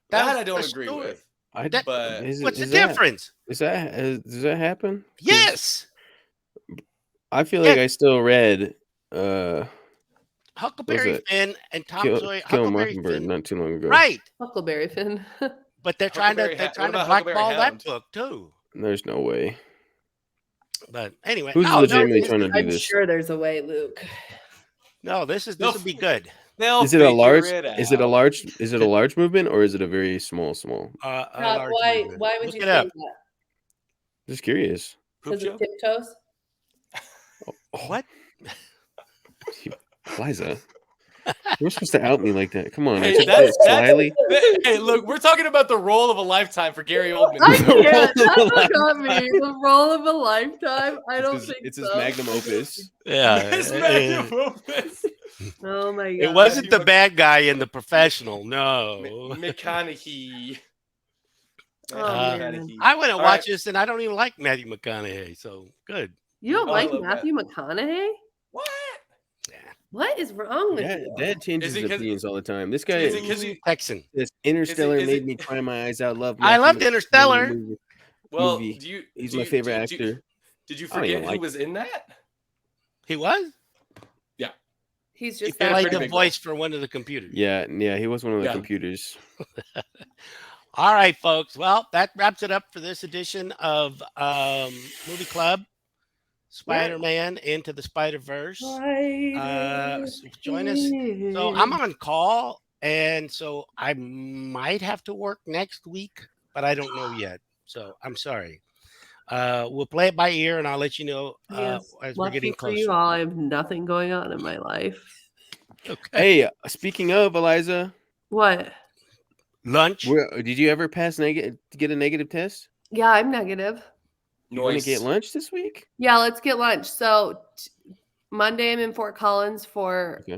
That was I don't the agree story. with. That- But What's the difference? Does that happen? Yes, I feel like I still read Huckleberry it? Finn and Tom Kill Sawyer. a Huckleberry Mockingbird Finn, not too long ago. right? Huckleberry Finn. But they're trying to What about Huckleberry blackball that Hound? book too. There's no way. But anyway, Who's no, legitimately trying to do I'm this? sure there's a way, Luke. no, this No. will be good. they'll Is it a figure large? it Is it a out. large? Is it a large movement or is it a very small? A Rob, large why movement. would Look you it say up. that? Just curious. Poop Because of joke? tiptoes? What? Liza, you're supposed to out me like that. Come on, I Hey, took that's- this slyly. Hey, look, we're talking about the role of a lifetime for Gary Oldman. I The can't. role That's of a what got me. The role of a lifetime. I don't think It's so. his magnum opus. Yeah, His magnum opus. Oh my god. it wasn't the bad guy in The Professional. No, McConaughey. Oh, man. I went and All watched right. this, and I don't even like Matthew McConaughey. So good. You don't Oh, I like love Matthew McConaughey? What? What is wrong with you? Dad changes Is it his 'cause- opinions all the time. This guy, Is it 'cause you? Texan. this Interstellar is made it- me cry my eyes out. Love. I Matthew loved McConaughey Interstellar. movie. Well, movie. do you? He's do my you- favorite do you- actor. Did you I don't even forget who like- was in that? He was. He's He just played a played pretty the big voice for one of the computers. Yeah, he was one of the Yeah. computers. All right, folks. Well, that wraps it up for this edition of Movie Club. Spider-Man Into the Spider-Verse. So join us. So I'm on call, and so I might have to work next week, but I don't know yet. So I'm sorry. We'll play it by ear, and I'll let you know Yes. as we're Lucky getting for you closer. all, I have nothing going on in my life. Okay. Hey, speaking of Eliza, What? Lunch. did you ever get a negative test? Yeah, I'm negative. You want Noise. to get lunch this week? Yeah, let's get lunch. So Monday I'm in Fort Collins for Okay.